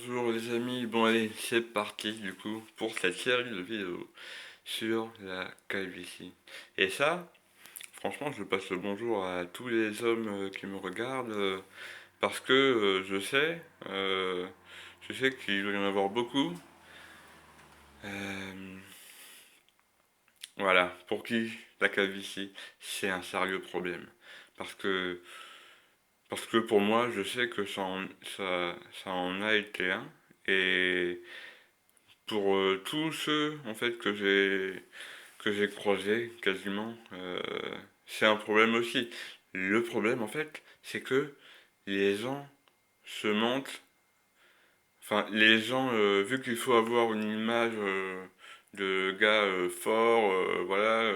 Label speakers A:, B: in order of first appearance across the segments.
A: Bonjour les amis, bon allez, c'est parti du coup pour cette série de vidéos sur la calvitie. Et ça, franchement, je passe le bonjour à tous les hommes qui me regardent parce que euh, je sais qu'il va y en avoir beaucoup. Euh, voilà, pour qui la calvitie, c'est un sérieux problème. Parce que, parce que pour moi, je sais que ça en a été un. Et pour tous ceux en fait que j'ai croisés quasiment, c'est un problème aussi. Le problème en fait, c'est que les gens se mentent. Enfin, les gens, vu qu'il faut avoir une image de gars fort, voilà,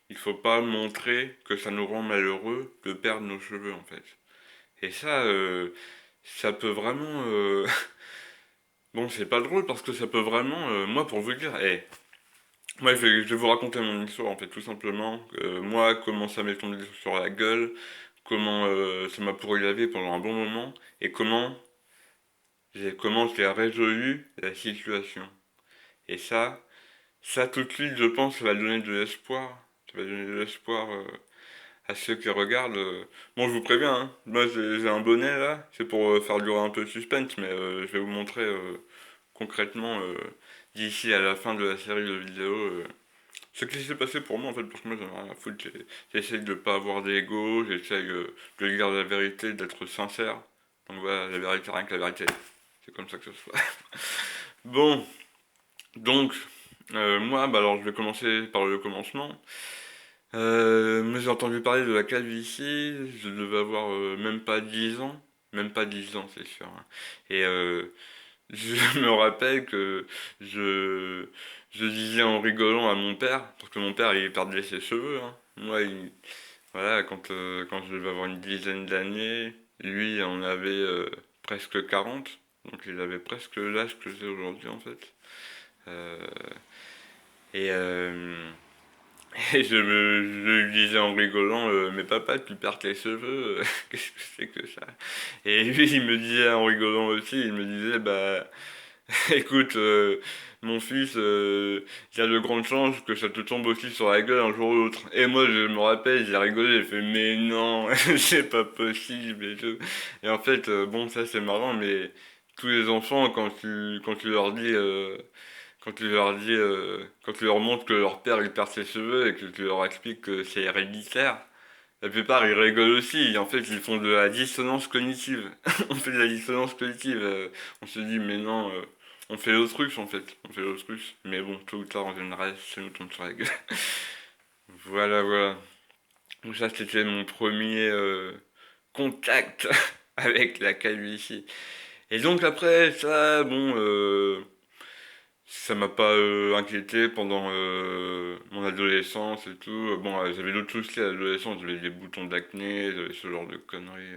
A: il faut pas montrer que ça nous rend malheureux de perdre nos cheveux en fait. Et ça peut vraiment, bon, c'est pas drôle parce que ça peut vraiment, moi pour vous dire, moi, je vais vous raconter mon histoire, en fait, tout simplement. Moi, comment ça m'est tombé sur la gueule, comment ça m'a pourri la vie pendant un bon moment, et comment j'ai résolu la situation. Et ça tout de suite, je pense, ça va donner de l'espoir. Ça va donner de l'espoir à ceux qui regardent. Bon, je vous préviens, hein, moi j'ai un bonnet là, c'est pour faire durer un peu le suspense, mais je vais vous montrer concrètement d'ici à la fin de la série de vidéos ce qui s'est passé pour moi, en fait, parce que moi, j'en ai rien à foutre. J'essaye de pas avoir d'ego, j'essaye de dire la vérité, d'être sincère. Donc voilà, la vérité, rien que la vérité. C'est comme ça que ça se passe. Bon, donc, moi, bah alors, je vais commencer par le commencement. Mais j'ai entendu parler de la calvitie, je devais avoir même pas 10 ans. Même pas 10 ans, c'est sûr, hein. Et je me rappelle que je, je disais en rigolant à mon père, parce que mon père il perdait ses cheveux, hein. Moi, voilà, quand je devais avoir une dizaine d'années, lui en avait presque 40, donc il avait presque l'âge que j'ai aujourd'hui en fait. Euh, et, euh, et je lui disais en rigolant, mais papa, tu perds tes cheveux, qu'est-ce que c'est que ça? Et lui, il me disait en rigolant aussi, il me disait, bah, écoute, mon fils, il y a de grandes chances que ça te tombe aussi sur la gueule un jour ou l'autre. Et moi, je me rappelle, j'ai rigolé, j'ai fait, mais non, c'est pas possible et tout. Et en fait, bon, ça c'est marrant, mais tous les enfants, quand tu leur dis, quand tu leur montres que leur père il perd ses cheveux et que tu leur expliques que c'est héréditaire, la plupart ils rigolent aussi. Et en fait, ils font de la dissonance cognitive. On fait de la dissonance cognitive. On se dit, mais non, on fait l'autruche en fait. On fait l'autruche. Mais bon, tôt ou tard, en général, ça nous tombe sur la gueule. Voilà, voilà. Donc, ça, c'était mon premier contact avec la calvitie. Et donc, après, ça, bon, ça m'a pas inquiété pendant mon adolescence et tout. Bon, j'avais d'autres soucis à l'adolescence, j'avais des boutons d'acné, j'avais ce genre de conneries.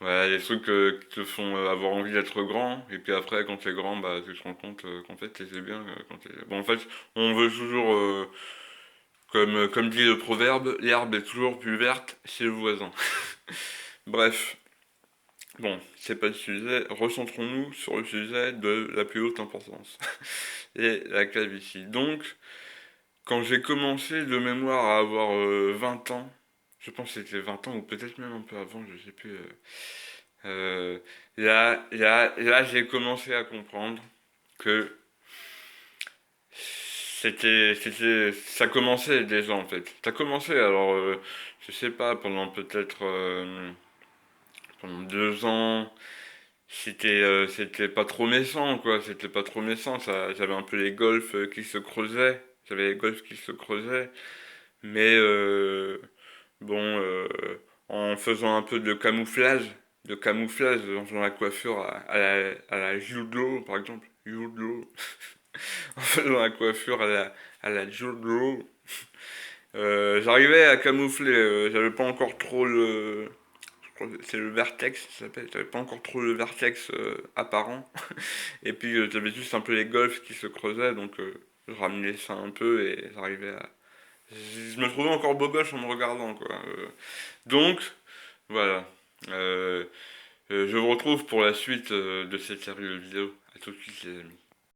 A: Voilà, des trucs qui te font avoir envie d'être grand. Et puis après, quand t'es grand, bah, tu te rends compte qu'en fait, t'étais bien. Quand t'es... Bon, en fait, on veut toujours, comme dit le proverbe, l'herbe est toujours plus verte chez le voisin. Bref, bon, c'est pas le sujet. Recentrons-nous sur le sujet de la plus haute importance. Et la calvitie. Donc, quand j'ai commencé de mémoire à avoir 20 ans, je pense que c'était 20 ans ou peut-être même un peu avant, je sais plus. Là, j'ai commencé à comprendre que ça commençait déjà en fait. Ça commençait alors, je sais pas, pendant 2 ans, c'était pas trop méchant quoi, c'était pas trop méchant. J'avais un peu les golfs qui se creusaient, j'avais les golfs qui se creusaient. Mais bon, en faisant un peu de camouflage, en faisant la coiffure à la Jude Law, par exemple, Jude Law, en faisant la coiffure à la Jude Law, j'arrivais à camoufler, j'avais pas encore trop je crois que c'est le vertex, ça s'appelle, j'avais pas encore trop le vertex apparent, et puis j'avais juste un peu les golfs qui se creusaient, donc je ramenais ça un peu et j'arrivais à, je me trouvais encore beau gosse en me regardant, quoi. Donc, voilà. Euh, Je vous retrouve pour la suite de cette série de vidéos. À tout de suite les amis.